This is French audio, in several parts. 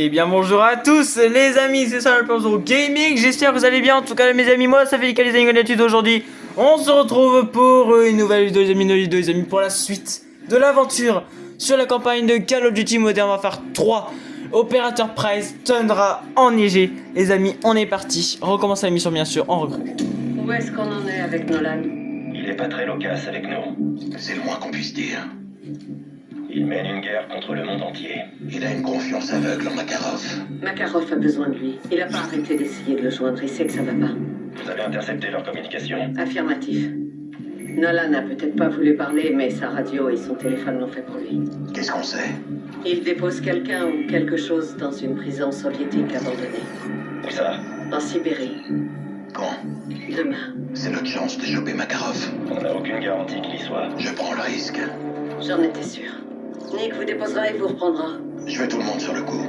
Et bien bonjour à tous les amis, c'est ça le Panzo Gaming, j'espère que vous allez bien. En tout cas mes amis, moi ça fait les amis d'études aujourd'hui. On se retrouve pour une nouvelle vidéo les amis, pour la suite de l'aventure sur la campagne de Call of Duty Modern Warfare 3. Opérateur Price, Tundra enneigé. Les amis, on est parti, on recommence la mission bien sûr, on recrute. Où est-ce qu'on en est avec Nolan? Il est pas très loquace avec nous. C'est le moins qu'on puisse dire. Il mène une guerre contre le monde entier. Il a une confiance aveugle en Makarov. Makarov a besoin de lui. Il a pas arrêté d'essayer de le joindre, il sait que ça va pas. Vous avez intercepté leur communication. Affirmatif. Nolan n'a peut-être pas voulu parler, mais sa radio et son téléphone l'ont fait pour lui. Qu'est-ce qu'on sait? Il dépose quelqu'un ou quelque chose dans une prison soviétique abandonnée. Où ça? En Sibérie. Quand? Demain. C'est notre chance de choper Makarov. On n'a aucune garantie qu'il y soit. Je prends le risque. J'en étais sûr. Nick vous déposera et vous reprendra. Je veux tout le monde sur le coup,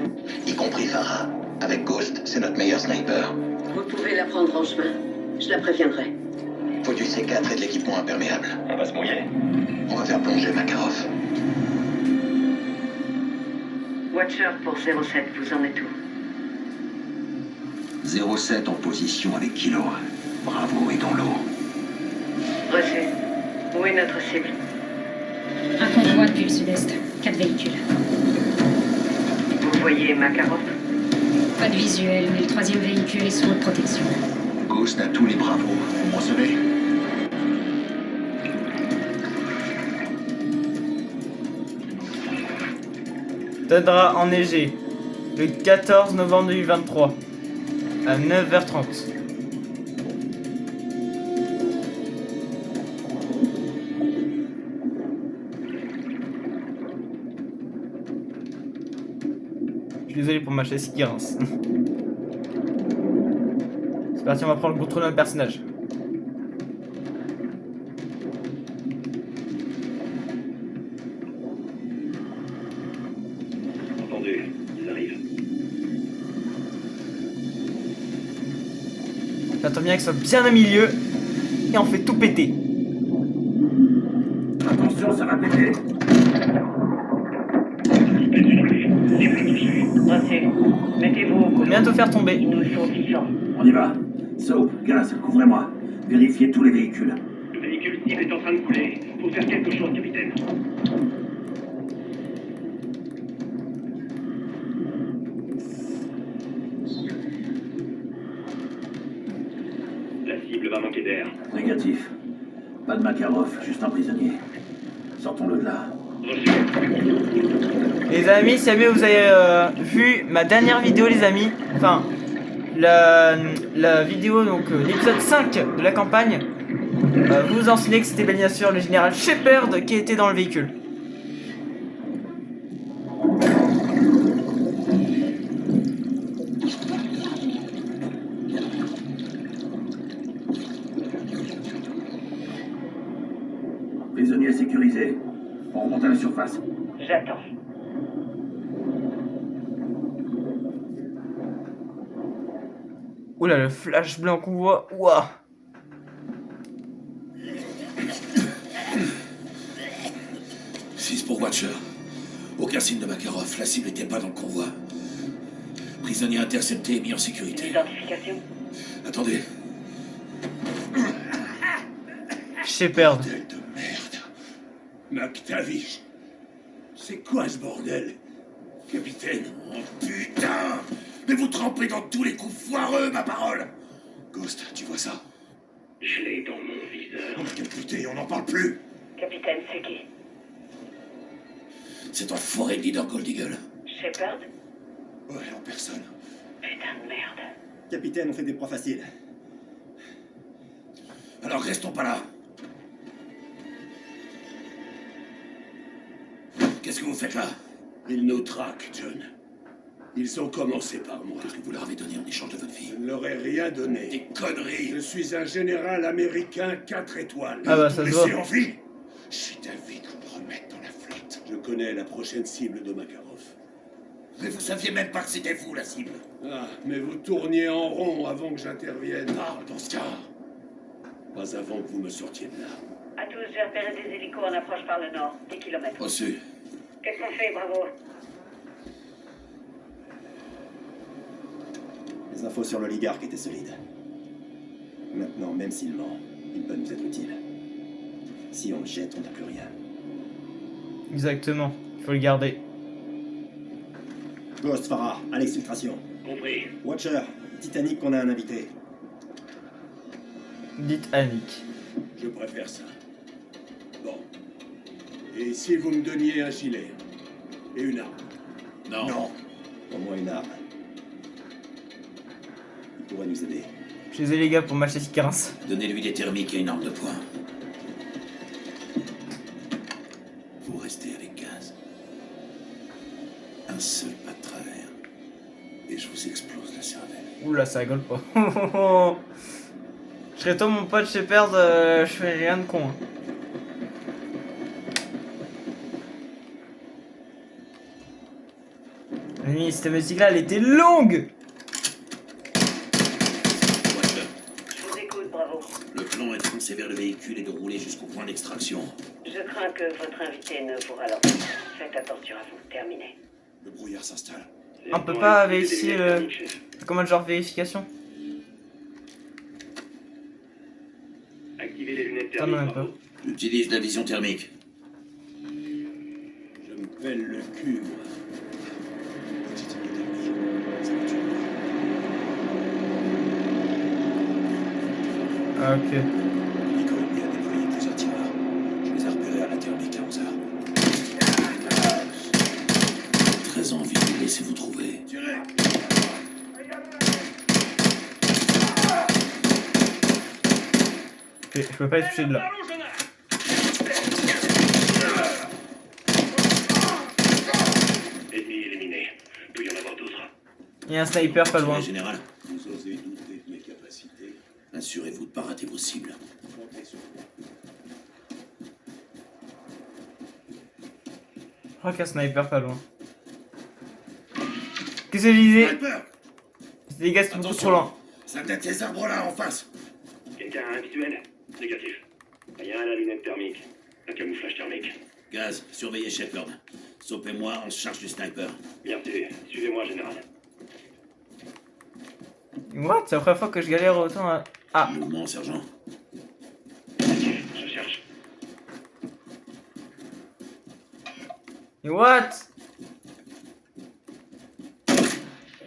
y compris Farah. Avec Ghost, c'est notre meilleur sniper. Vous pouvez la prendre en chemin. Je la préviendrai. Faut du C4 et de l'équipement imperméable. On va se mouiller. On va faire plonger Makarov. Watcher pour 07, vous en êtes où? 07 en position avec Kilo. Bravo et dans l'eau. Reçu. Où est notre cible? Un convoi depuis le sud-est. 4 véhicules. Vous voyez Makarov? Pas de visuel, mais le 3e véhicule est sous haute protection. Ghost a tous les bravos. Vous recevez? Tundra enneigé le 14 novembre 2023 à 9h30. Je suis désolé pour ma chaise qui rince. C'est parti, on va prendre le contrôle d'un personnage. Entendu, ils arrivent. J'attends bien qu'il soit bien au milieu et on fait tout péter. Attention, ça va péter. Reçu. Mettez-vous au couloir. Bientôt faire tomber. Ils nous sont vivants. On y va. Soap, Gaz, couvrez-moi. Vérifiez tous les véhicules. Le véhicule cible est en train de couler. Faut faire quelque chose, capitaine. La cible va manquer d'air. Négatif. Pas de Makarov, juste un prisonnier. Sortons-le de là. Reçu. Les amis, si jamais vous avez vu ma dernière vidéo les amis, enfin la vidéo donc l'épisode 5 de la campagne, vous vous en souvenez que c'était bien sûr le général Shepard qui était dans le véhicule. Prisonnier sécurisé. On remonte à la surface. J'attends. Oula, le flash blanc qu'on voit, ouah. Six pour Watcher. Aucun signe de Makarov, la cible n'était pas dans le convoi. Prisonnier intercepté et mis en sécurité. Identification. Attendez. Shepard. Bordel de merde. McTavish. C'est quoi ce bordel? Capitaine. Oh putain. Mais vous trempez dans tous les coups foireux, ma parole. Ghost, tu vois ça? Je l'ai dans mon viseur. Oh, quel putain, on n'en parle plus. Capitaine, c'est qui? C'est enfoiré le leader Gold Eagle. Shepard? Ouais, en personne. Putain de merde. Capitaine, on fait des proies faciles. Alors restons pas là. Qu'est-ce que vous faites là? Ils nous traquent, John. Ils ont commencé par moi. Qu'est-ce que vous leur avez donné en échange de votre vie? Je ne leur ai rien donné. Des conneries. Je suis un général américain 4 étoiles. Ah bah ça se voit. Laissez en vie. Je suis d'avis qu'on me remette dans la flotte. Je connais la prochaine cible de Makarov. Mais vous saviez même pas que c'était vous, la cible. Ah, mais vous tourniez en rond avant que j'intervienne. Parle dans ce cas. Pas avant que vous me sortiez de là. À tous, j'ai repéré des hélicos en approche par le nord. 10 kilomètres. Reçu. Qu'est-ce qu'on fait, Bravo? Les infos sur l'oligarque étaient solides. Maintenant, même s'il ment, il peut nous être utile. Si on le jette, on n'a plus rien. Exactement, il faut le garder. Ghost, Farah, à l'exfiltration. Compris. Watcher, Titanic qu'on a un invité. Dites Annick. Je préfère ça. Bon. Et si vous me donniez un gilet et une arme? Non. Au moins une arme. Il pourrait nous aider. Je suis désolé les gars pour m'acheter ce qui grince. Donnez-lui des thermiques et une arme de poing. Vous restez avec Gaz. Un seul pas de travers. Et je vous explose la cervelle. Oula, ça rigole pas. Je serais toi mon pote Shepard, je fais rien de con. Hein. Mais cette musique là elle était longue. Watcher, Je vous écoute, bravo. le plan est de foncer vers le véhicule et de rouler jusqu'au point d'extraction. Je crains que votre invité ne vous ralente. Faites attention à vous. Terminé. Le brouillard s'installe. On peut pas vérifier le... Comment genre vérification? Activez les lunettes Ça, non, thermiques. même pas. J'utilise la vision thermique. Je me pèle le cul, moi. Petite épidémie. Ça va tuer. Ah, ok. Nico et lui a déployé plusieurs tireurs. Je les ai repérés à la thermique à 11h. Très envie de vous laisser vous trouver. Tirez! Ok, je peux pas être touché de là. Ennemi éliminé. Peut y en avoir d'autres. Il y a un sniper pas loin. Général, Vous osez douter de mes capacités. assurez-vous de ne pas rater vos cibles. Comptez sur moi. Je crois qu'il y a un sniper pas loin. Qu'est-ce que je disais? Sniper! Les gars, c'est beaucoup trop loin. Ça doit être ces arbres-là en face. Quelqu'un a un visuel? Négatif. Rien à la lunette thermique. Un camouflage thermique. Gaz, surveillez Shepard. Soap et moi, on se charge du sniper. Bien sûr. Suivez-moi, général. What? C'est la première fois que je galère autant à... Ah, Mouvement, sergent. Négatif. Je cherche. what?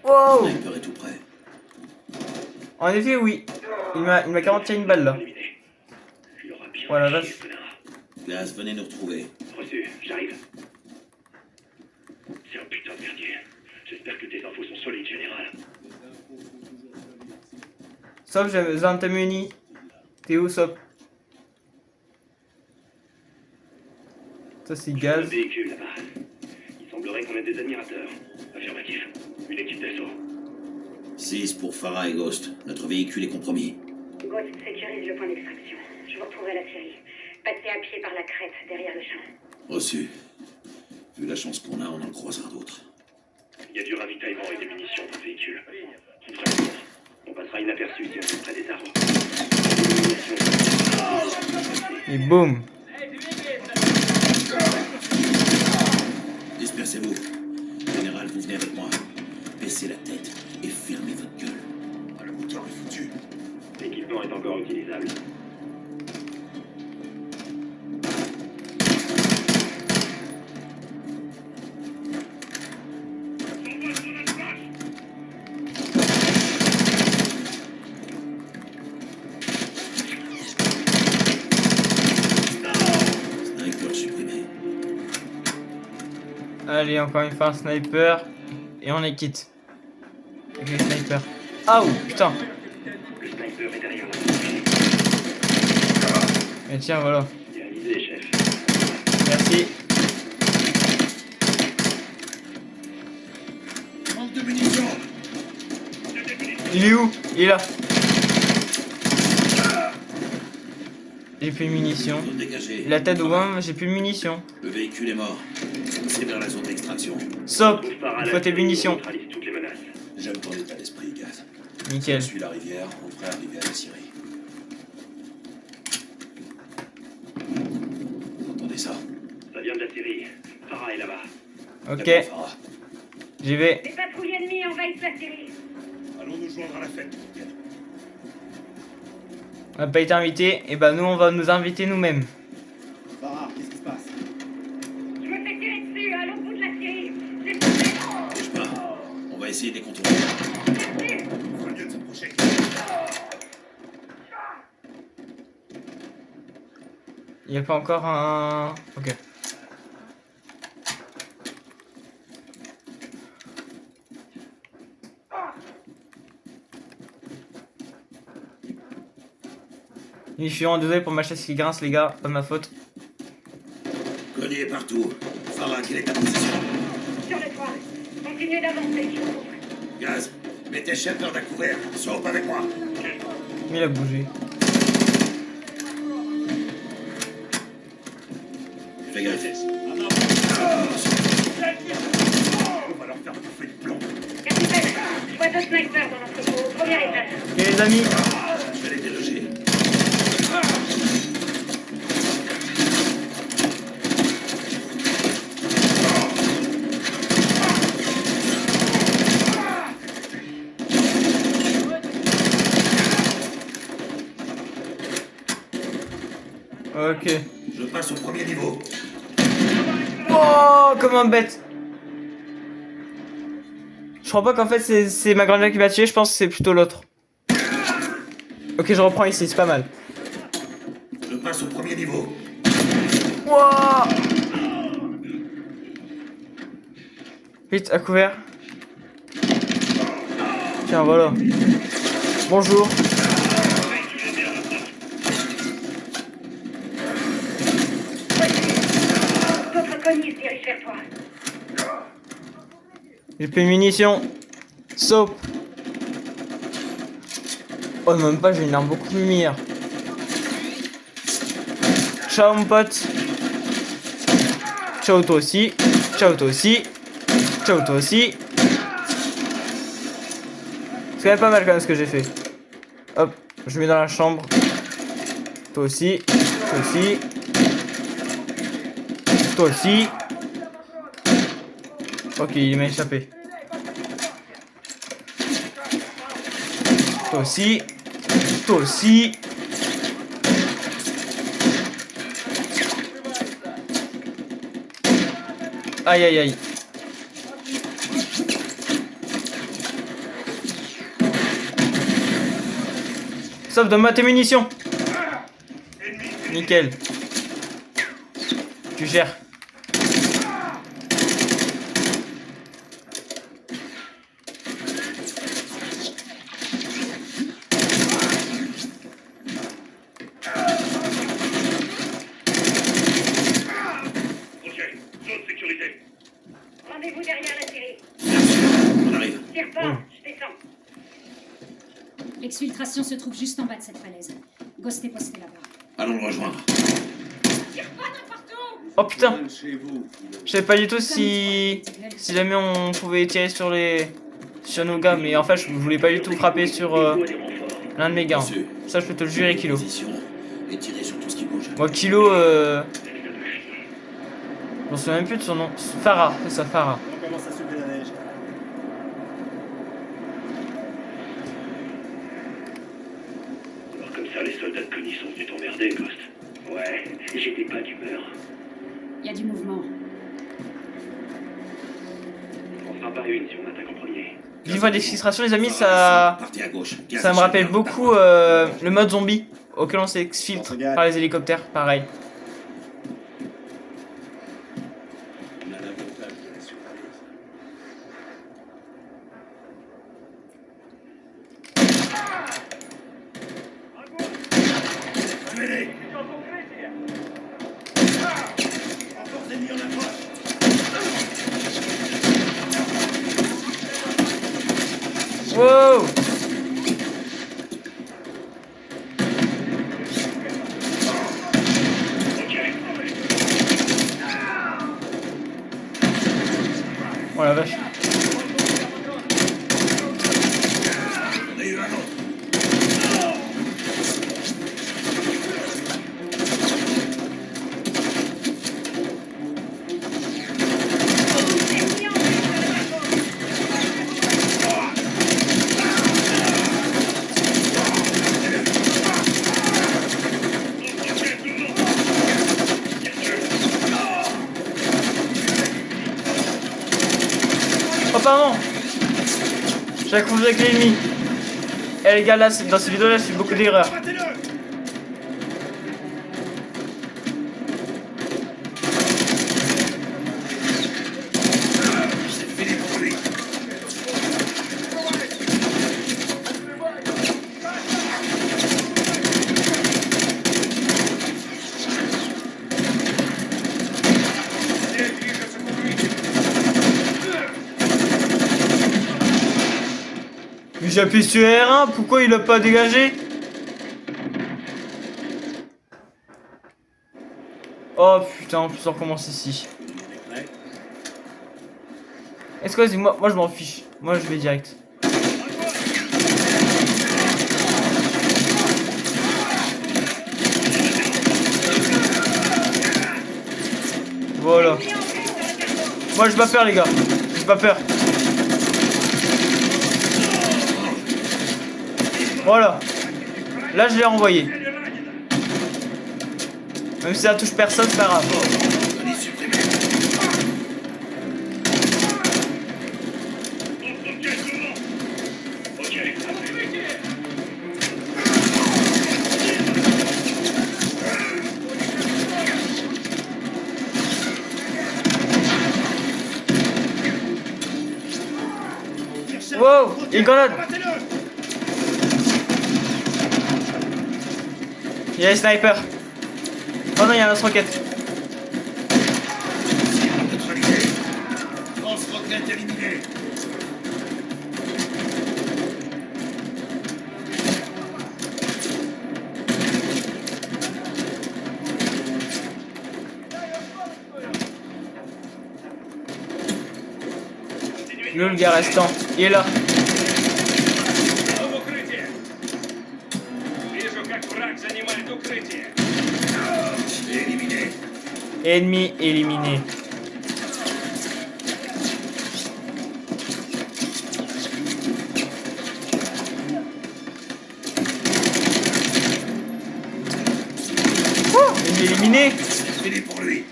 Wow! Sniper est tout près. En effet, oui. Il m'a carrément tiré une balle là. Éliminé. Il aura bien Voilà, chié, vache. connard. Gaz, venez nous retrouver. Reçu. J'arrive. C'est un putain de merdier. J'espère que tes infos sont solides, général. Sop, j'ai besoin de ta muni. T'es où, Sop? Ça, c'est Le Gaz. véhicule là-bas. Il semblerait qu'on ait des admirateurs. Affirmatif. Une équipe d'assaut. 6 pour Farah et Ghost. Notre véhicule est compromis. Ghost sécurise le point d'extraction. Je vous retrouverai la série. Passez à pied par la crête derrière le champ. Reçu. Vu la chance qu'on a, on en croisera d'autres. Il y a du ravitaillement et des munitions dans le véhicule. Qui vient de contre. On passera inaperçu si on est près des arbres. Et boum. Dispersez-vous. Général, vous venez avec moi. Baissez la tête et fermez votre gueule. Ah, le moteur est foutu. L'équipement est encore utilisable. Sniper supprimé. Allez, encore une fois un sniper. Et on les quitte. Avec les snipers. Ah, putain. Le sniper est derrière la Et tiens, voilà. Bien visé, chef. Merci. Manque de munitions. Il est où? Il est là. J'ai plus de munitions. Zone dégagée. La tête au loin, j'ai plus de munitions. Le véhicule est mort. Foncez vers la zone d'extraction. Sop, Trouve par à il la faut tes série, on munitions. neutralise toutes les menaces. J'aime ton état d'esprit, Gaz. Nickel. Je suis la rivière, on devrait arriver à la Syrie. Vous entendez ça? Ça vient de la Syrie. Farah est là-bas. Ok, D'accord, Farah. j'y vais. Les patrouilles ennemies envahissent la série. Allons Allons nous joindre à la fête, capitaine. On n'a pas été invité, et bah nous on va nous inviter nous-mêmes. Farah, qu'est-ce qui se passe? Je me fais tirer dessus à l'autre bout de la série. C'est pas Bouge pas. On va essayer de les contourner. Faut mieux de s'approcher. Il n'y a pas encore un... Ok. Je suis vraiment désolé pour ma chaise qui grince les gars, pas de ma faute. Connu est partout. Farah, quelle est ta position? sur le toit. Continuez d'avancer, je vous. Gaz, mets tes Shepard à couvert. Saute avec moi. Mais il a bougé. Fais gaffe. On va leur faire bouffer du plomb. Capitaine, je vois deux snipers dans l'entrepôt, au premier étage. Ok les amis. Je vais les déloger. Ok. Je passe au premier niveau. Oh, comme un bête. Je crois pas qu'en fait c'est ma grande qui m'a tué, je pense que c'est plutôt l'autre. Ok, je reprends ici, c'est pas mal. Je passe au premier niveau. Wouah. Vite, à couvert. Tiens, voilà. Bonjour. D'autres cognis se dirigent vers toi. J'ai plus de munitions. Soap. Oh, même pas, j'ai une arme beaucoup meilleure. Ciao, mon pote. Ciao, toi aussi. Ciao, toi aussi. Ciao, toi aussi. C'est quand même pas mal, quand même, ce que j'ai fait. Hop, je mets dans la chambre. Toi aussi. Toi aussi. Toi aussi. Ok, il m'a échappé. Toi aussi. Toi aussi. Aïe aïe aïe. Sauf donne-moi tes munitions. Nickel. Tu gères. Roger, zone sécurisée. Rendez-vous derrière la série. On arrive. Tire pas, je descends. L'exfiltration se trouve juste en bas de cette falaise. Ghost est posté là-bas. Allons le rejoindre. Oh putain. Chez vous. Je savais pas du tout si jamais on pouvait tirer sur nos gars, mais en fait je voulais pas du tout frapper sur l'un de mes gars. Monsieur, Ça je peux te le jurer, Kilo. position et tirer sur tout ce qui bouge. Moi Kilo, je m'en souviens même plus de son nom. Farah, c'est ça, Farah. On commence à soulever la neige. Alors comme ça, les soldats de Connie sont venus t'emmerder, Ghost. Ouais, j'étais pas d'humeur. Il y a du mouvement. On fera pas une si on attaque en premier. Vive d'exfiltration les amis, ça Partez à gauche. Gaz, me rappelle Shepard, beaucoup le mode zombie auquel on s'exfiltre par les hélicoptères, pareil. On a l'avantage de la surprise. Tuez-les. Encore ennemis en approche. Wow. Oh la vache. On a eu un autre. pardon. J'ai confondu avec l'ennemi. Eh les gars, là, dans cette vidéo là, je fais beaucoup d'erreurs. Mais j'appuie sur R1, pourquoi il a pas dégagé? Oh putain, en plus on recommence ici. Est-ce que moi je m'en fiche. Moi je vais direct. Voilà. Moi j'ai pas peur les gars. J'ai pas peur. Voilà. Là je l'ai renvoyé. Même si ça touche personne, c'est pas grave. Wow, il y a une grenade. Il y a les snipers. Oh non, il y a un lance-roquette. Lance-roquette éliminé. Le gars restant, il est là. Ennemi éliminé. Oh, ennemi éliminé. Fini pour lui.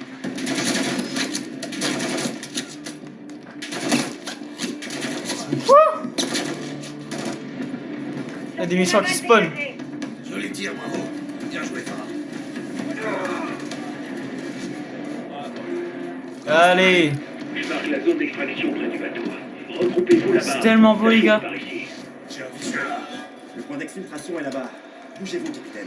Il y a des méchants qui spawnent. Joli tir, bravo. Bien joué, Farah. Allez. Je marque la zone d'extraction près du bateau. Regroupez-vous là-bas. C'est tellement beau les gars. Le point d'exfiltration est là-bas. Bougez-vous, capitaine.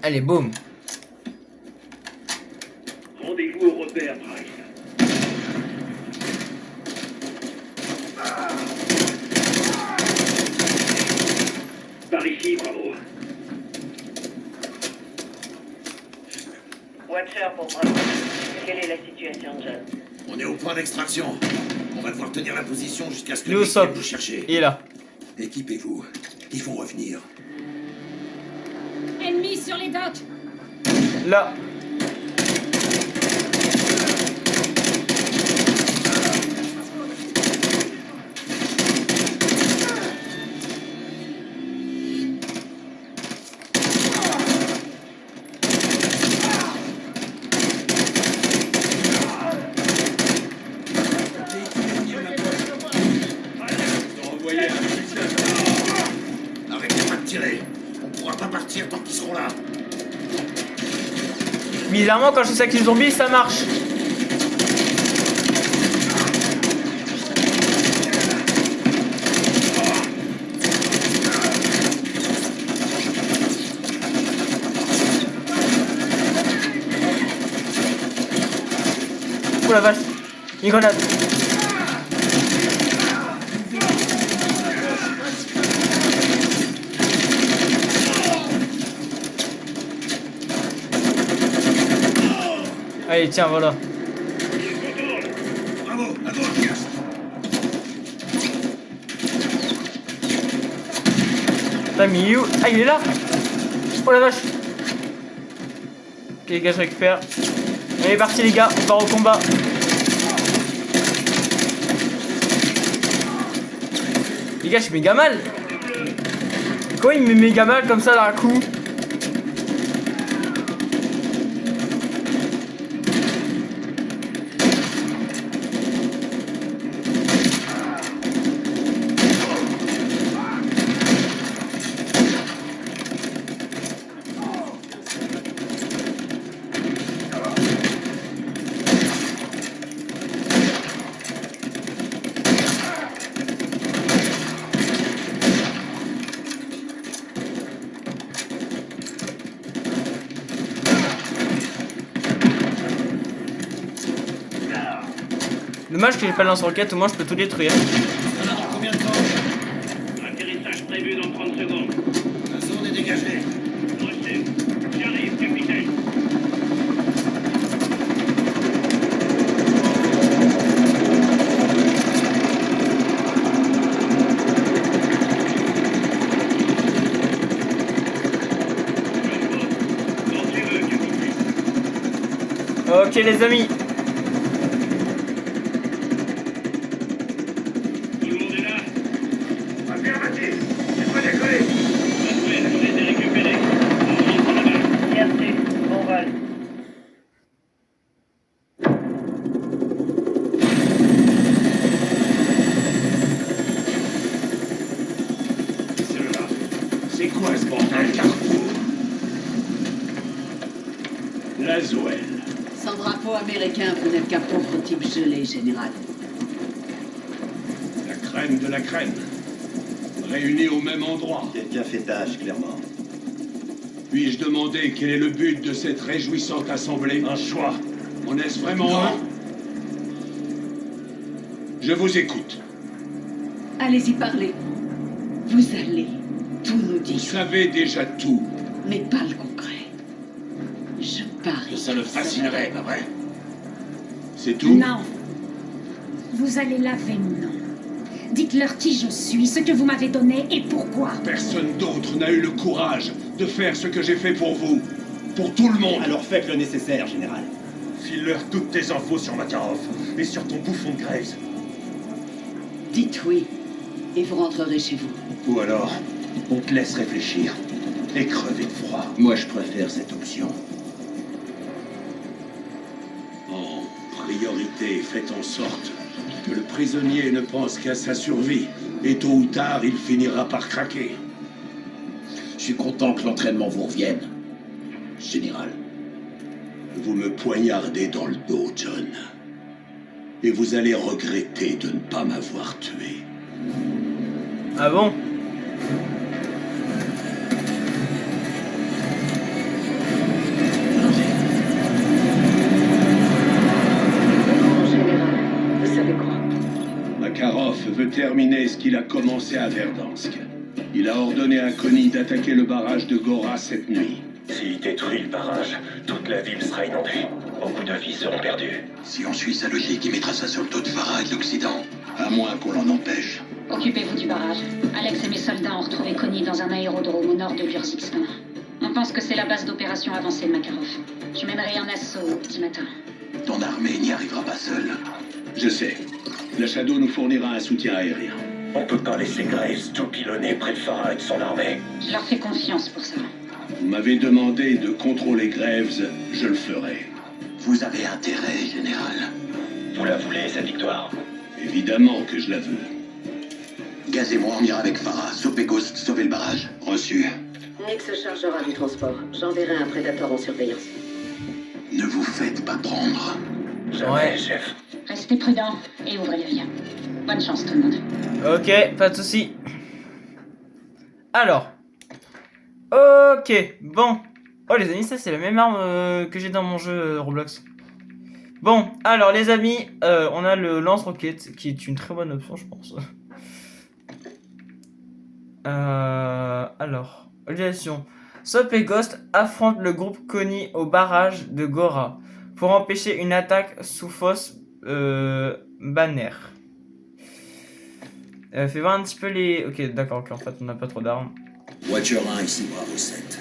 Allez, boum. Rendez-vous au repère, Price. Par ici, bravo. Watcher pour Bravo. Quelle est la situation, John? On est au point d'extraction. On va devoir tenir la position jusqu'à ce que Nous les sommes. vienne nous chercher. Il est là. Équipez-vous. Ils vont revenir. Ennemi sur les docks. Là. Arrêtez pas de tirer. On pourra pas partir tant qu'ils seront là. Bizarrement, quand je suis avec les zombies, ça marche. Oh la vache. Une grenade. Allez, tiens, voilà. Bravo, à gauche. T'as mis où? Ah, il est là. Oh la vache. Ok, les gars, je récupère. Allez, parti, les gars, on part au combat. Les gars, je suis méga mal. Quoi, il me met méga mal comme ça d'un coup? Dommage que j'ai pas de lance-roquette, au moins je peux tout détruire. On a dans combien de temps? Atterrissage prévu dans 30 secondes. La zone est dégagée. Reçu. J'arrive, capitaine. Quand tu veux, capitaine. Ok les amis. Tout le monde est là. Affirmatif. Il faut décoller. Parfait, je les ai récupérés. On rentre là-bas. Bien sûr, bon vol. Cela, c'est quoi ce bordel carrefour? La Zoël. Sans drapeau américain, vous n'êtes qu'un pauvre type gelé, général. La crème de la crème. Réunis au même endroit. Quelqu'un fait tâche, clairement. Puis-je demander quel est le but de cette réjouissante assemblée? Un choix. En est-ce vraiment un? Je vous écoute. Allez-y, parlez. Vous allez tout nous Vous dire, savez déjà tout. mais pas le concret. Je parie. Que ça le fascinerait, pas vrai? C'est tout? Non. Vous allez laver mon nom. Dites-leur qui je suis, ce que vous m'avez donné et pourquoi. Personne d'autre n'a eu le courage de faire ce que j'ai fait pour vous. Pour tout le monde. Alors faites le nécessaire, général. File-leur toutes tes infos sur Makarov et sur ton bouffon de Graves. Dites oui, et vous rentrerez chez vous. Ou alors, on te laisse réfléchir et crever de froid. Moi, je préfère cette option. En priorité, faites en sorte que le prisonnier ne pense qu'à sa survie. Et tôt ou tard, il finira par craquer. Je suis content que l'entraînement vous revienne. Général. Vous me poignardez dans le dos, John. Et vous allez regretter de ne pas m'avoir tué. Ah bon? Général, vous savez quoi? Makarov veut terminer ce qu'il a commencé à Verdansk. Il a ordonné à Connie d'attaquer le barrage de Gora cette nuit. S'il détruit le barrage, toute la ville sera inondée. Beaucoup de vies seront perdues. Si on suit sa logique, il mettra ça sur le dos de Farah et de l'Occident. À moins qu'on l'en empêche. Occupez-vous du barrage. Alex et mes soldats ont retrouvé Connie dans un aérodrome au nord de l'Urzikistan. On pense que c'est la base d'opération avancée de Makarov. Je mènerai un assaut au petit matin. Ton armée n'y arrivera pas seule. Je sais. La Shadow nous fournira un soutien aérien. On peut pas laisser Graves tout pilonner près de Farah et de son armée. Je leur fais confiance pour ça. Vous m'avez demandé de contrôler Graves, je le ferai. Vous avez intérêt, général. Vous la voulez, cette victoire? Évidemment que je la veux. Gaz et moi, on ira avec Farah. Sauver Ghost, sauver le barrage. Reçu. Nick se chargera du transport. J'enverrai un prédateur en surveillance. Ne vous faites pas prendre. Jamais, Ouais. chef. Restez prudents et ouvrez les yeux. Bonne chance tout le monde. Ok, pas de soucis. Alors. Ok, bon. Oh les amis, ça c'est la même arme que j'ai dans mon jeu Roblox. Bon, alors les amis, on a le lance-roquette qui est une très bonne option je pense. Alors, organisation. Sop et Ghost affrontent le groupe Connie au barrage de Gora pour empêcher une attaque sous fausse banner. Fais voir un petit peu les... Ok, d'accord, ok, en fait on n'a pas trop d'armes. Watcher 1 ici, Bravo 7.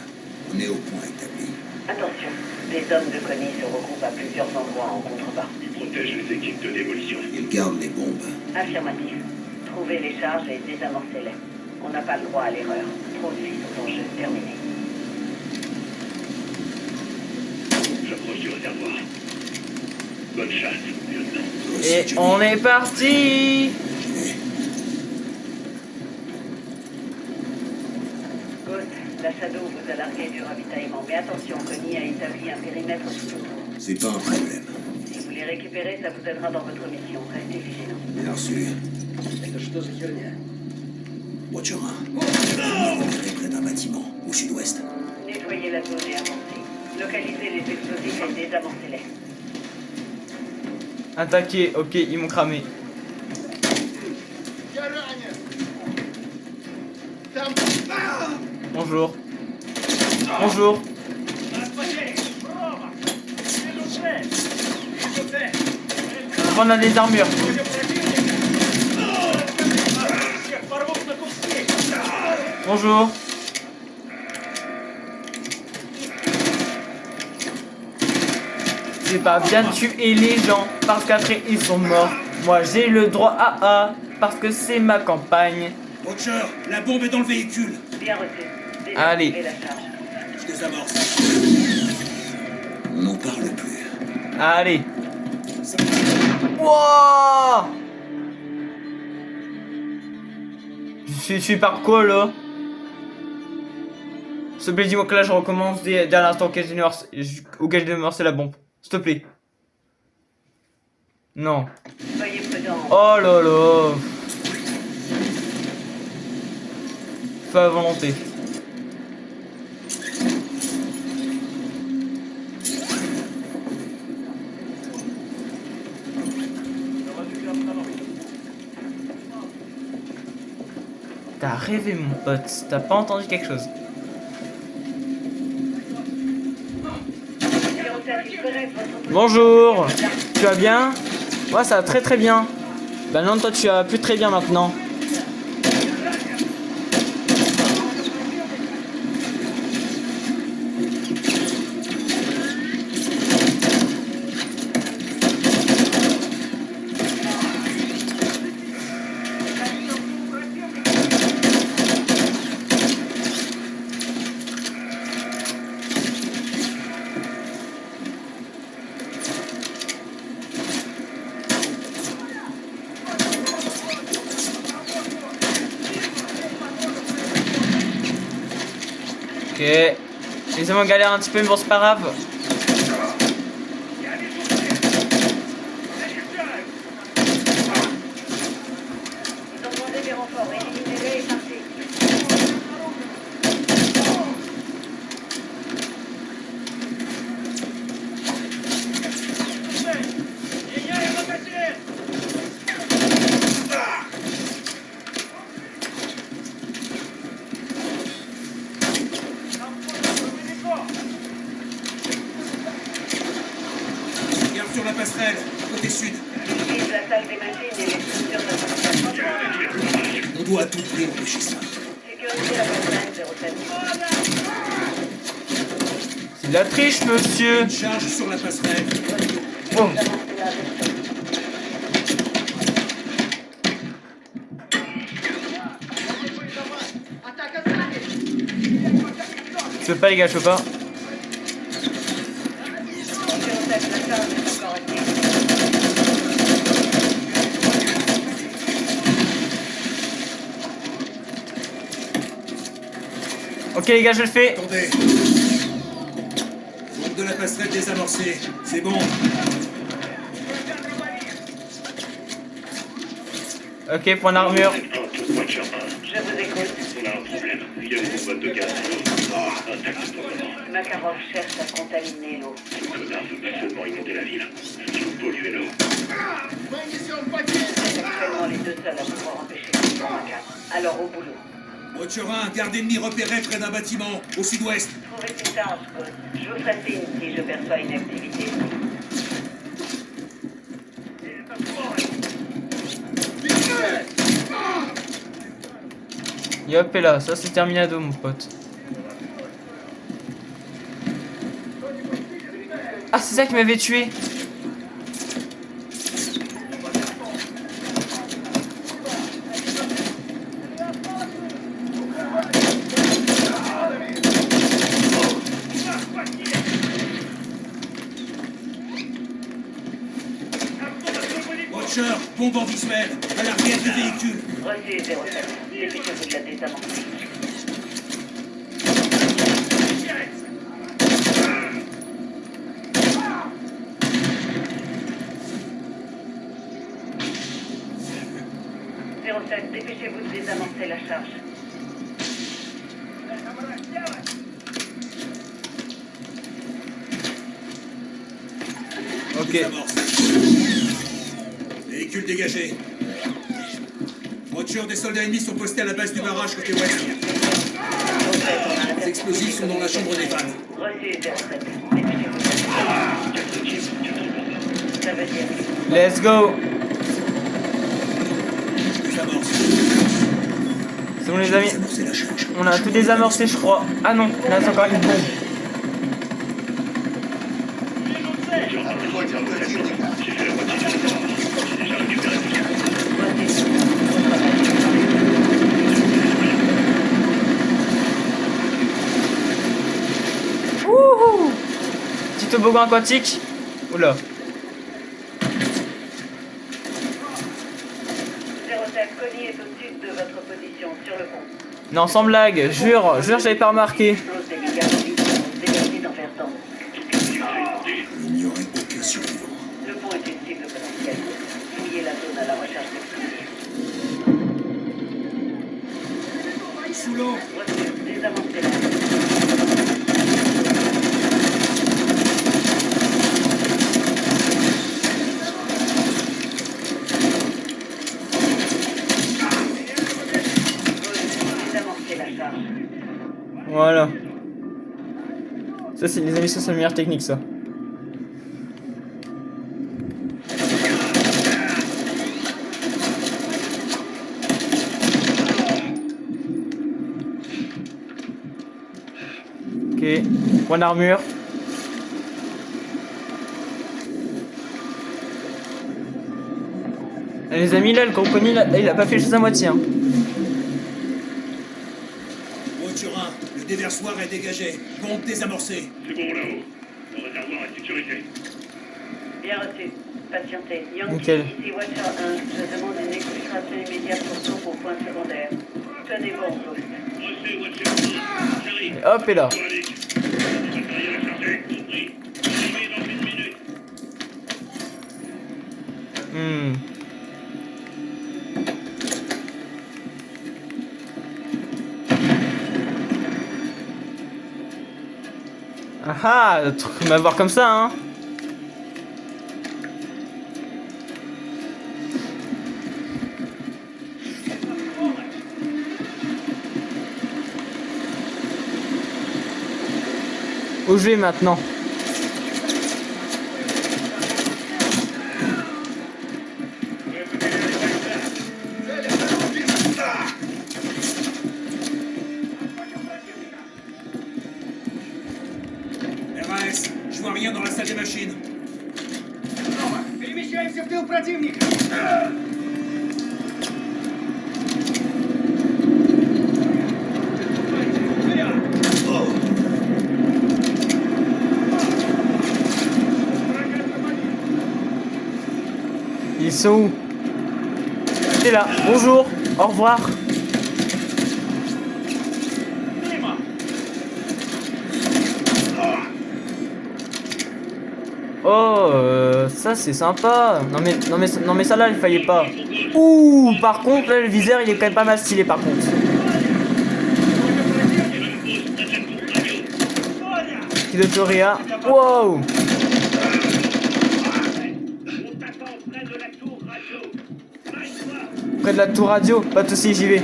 On est au point établi. Attention, les hommes de Connie se regroupent à plusieurs endroits en contrebas. Tu protèges les équipes de démolition. Ils gardent les bombes. Affirmatif. Trouvez les charges et désamorcez-les. On n'a pas le droit à l'erreur. Trop de vies sont en jeu. Terminé. J'approche du réservoir. Bonne chasse, lieutenant. Et on est parti. Ghost, la Shadow vous a largué du ravitaillement. Mais attention, Connie a établi un périmètre tout autour. C'est pas un problème. Si vous les récupérez, ça vous aidera dans votre mission. Restez vigilants. Bien reçu. Watcher 1. Près d'un bâtiment, au sud-ouest. Nettoyez la zone et avancez. Localisez les explosifs et désamorcez-les. Attaquer, ok, ils m'ont cramé. Bonjour. Bonjour. On a des armures. Bonjour. C'est pas bien de tuer les gens parce qu'après ils sont morts. Moi j'ai le droit à parce que c'est ma campagne. Watcher, la bombe est dans le véhicule. Bien reçu. Allez. Désamorcez la charge. Je désamorce. On n'en parle plus. Allez. Wouah! Je suis par quoi là? S'il te plaît, dis-moi que là je recommence dès l'instant auquel j'ai désamorcé la bombe. S'il te plaît. Non. Soyez prudents. Oh là là. Fais à volonté. T'as rêvé mon pote, t'as pas entendu quelque chose. Bonjour, tu vas bien? Moi ça va très très bien. Bah non, toi tu vas plus très bien maintenant. Ok. Laissez-moi galère un petit peu, mais bon, c'est pas grave. Ils ont demandé des renforts. Éliminez-les et partez. Garde sur la passerelle, côté sud. Utilise la salle des machines et les structures de transport. On doit à tout prix empêcher ça. Sécurisez la passerelle 07. C'est de la triche, monsieur. Une charge sur la passerelle. Oh. Je peux pas les gars, je peux pas. 07, la charge est encore active. Ok les gars, je le fais. Attendez. Bombe de la passerelle désamorcée. C'est bon. Ok, point d'armure. Watcher 1. Je vous écoute. On a un problème. Il y a une boîte de gaz. Intacte pour le moment. Makarov cherche à contaminer l'eau. Ce connard veut absolument inonder la ville. Il faut polluer l'eau. C'est actuellement les deux seuls à pouvoir empêcher le macabre. Alors au boulot. Watcher 1, garde ennemi repéré près d'un bâtiment, au sud-ouest. Trouvez une charge, Ghost. Je vous ferai signe si je perçois une activité. Et hop et là, ça c'est terminado mon pote. Ah c'est ça qui m'avait tué. Watcher, bombe en visuel, à l'arrière du véhicule. Reçu 07. Dépêchez-vous de la désamorcer. Dépêchez-vous de désamorcer la charge. Ok. Désamorce. Véhicule dégagé. Watcher, des soldats ennemis sont postés à la base du barrage côté ouest. Les explosifs sont dans la chambre des vannes. Reçu 07. Dépêchez-vous. Ça veut dire. Let's go. Désamorce. C'est bon les amis. Désamorcer la charge. On a tout désamorcé je crois. Ah non, là c'est encore une bombe. J'ai fait la moitié du travail. J'ai déjà récupéré tout ça. Wouhou. Petit toboggan aquatique. Oula. 07, Connie est au sud de votre position, sur le pont. Non sans blague, jure j'avais pas remarqué. Explose des dégâts en dégagés dans Verdun. Il n'y aurait aucun survivant. Le pont est une cible potentielle. Fouillez la zone à la recherche d'explosifs. Sous l'eau. Reçu, désamorcez la. Désamorcez la charge. Voilà. Ça c'est les amis, ça c'est la meilleure technique ça. Ok, point d'armure. Les amis là, le compagnie là, il a pas fait les choses à moitié hein. Watcher 1, le déversoir est dégagé. Bombe désamorcée. C'est bon là-haut. Le réservoir est sécurisé. Bien reçu. Patientez. Yankee, Nickel. ici Watcher 1. Je demande une exfiltration immédiate pour saut au point secondaire. Tenez bon, Ghost. Reçu, Watcher 1. J'arrive. Et hop et là. Toi, Alec. Le matériel à charger. Compris. Arrivé dans une minute. Ah ah, on va voir comme ça hein. Où je vais maintenant? RAS, je vois rien dans la salle des machines. Перемещаемся в тыл противника. Ils sont où? T'es là, bonjour, au revoir. Oh, ça c'est sympa. Non mais ça là, il fallait pas. Ouh, par contre là, le viseur il est quand même pas mal stylé par contre. Kidotoria. Wow. Près de la tour radio, pas de soucis, j'y vais.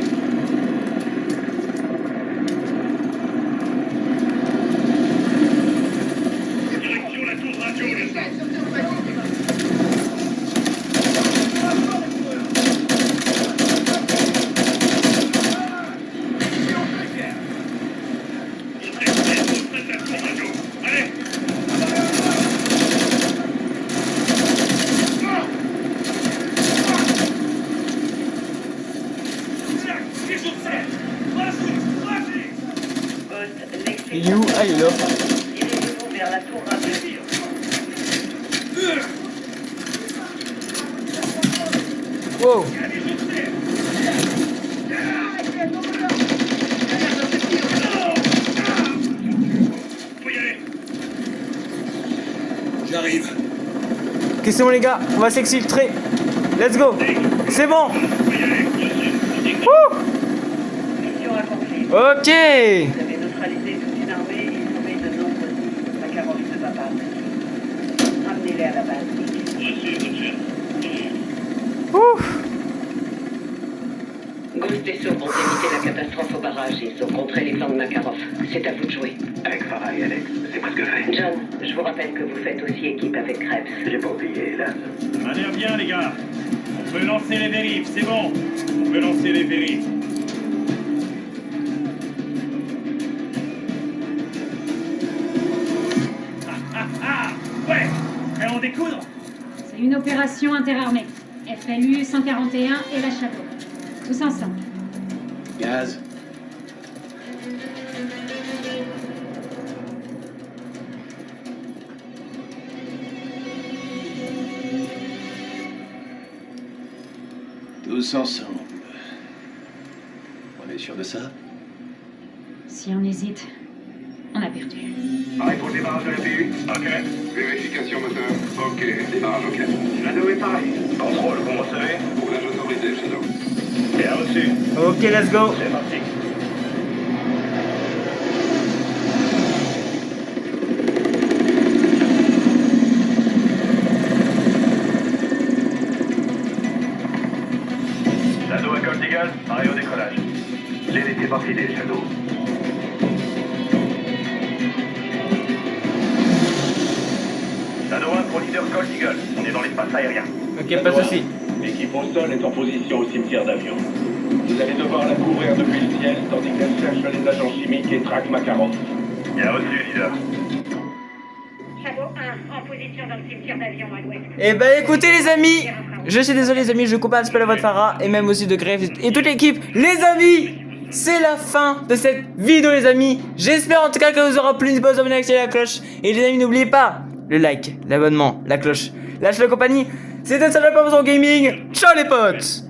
Direction la tour radio, les gars. Il est où? Ah, il est là. Dirigez-vous vers la tour radio. Wow. Faut y aller. J'arrive. Ok, c'est bon les gars, on va s'exfiltrer. Let's go. C'est bon. Wouh. Mission accomplie. Ok. Vous avez neutralisé toute une armée et sauvé de nombreux civils. Makarov ne va pas attendre. Ramenez-les à la base. Ouf. Ghost et Soap ont évité la catastrophe au barrage. Ils ont contré les plans de Makarov. C'est à vous de jouer. Avec Farah et Alex, c'est presque fait. John, je vous rappelle que vous faites aussi équipe avec Krebs. J'ai pas oublié, hélas. Ça a l'air bien, les gars. On peut lancer les vérifs, c'est bon. On peut lancer les vérifs. Ouais. Prêt à en découdre? C'est une opération interarmée. FLU 141 et la Shadow. Tous ensemble. Gaz. Tous ensemble. On est sûr de ça? Si on hésite, on a perdu. Pareil pour le démarrage de la BU. Ok. Vérification moteur. Ok. Démarrage ok. Shadow est pareil. Contrôle, vous me recevez? Roulage autorisé, Shadow. Bien reçu. Ok, let's go. C'est parti. Shadow à Gold Eagle, pareil au décollage. L'aile était parfidée, Shadow. Shadow 1 pour leader Gold Eagle. On est dans l'espace aérien. Ok, pas de soucis. L'équipe au sol est en position au cimetière d'avion. Vous allez devoir la couvrir depuis le ciel, tandis qu'elle cherche les agents chimiques et traque Makarov. Bien reçu, leader. Shadow 1, en position dans le cimetière d'avion à l'ouest. Eh ben écoutez les amis, je suis désolé les amis, je coupe un petit peu la voix de Farah et même aussi de Grave et toute l'équipe. Les amis, c'est la fin de cette vidéo les amis. J'espère en tout cas que vous aura plu, n'hésitez pas à vous abonner, activer la cloche. Et les amis, n'oubliez pas le like, l'abonnement, la cloche, lâche la compagnie. C'était ça la Gaming. Ciao les potes.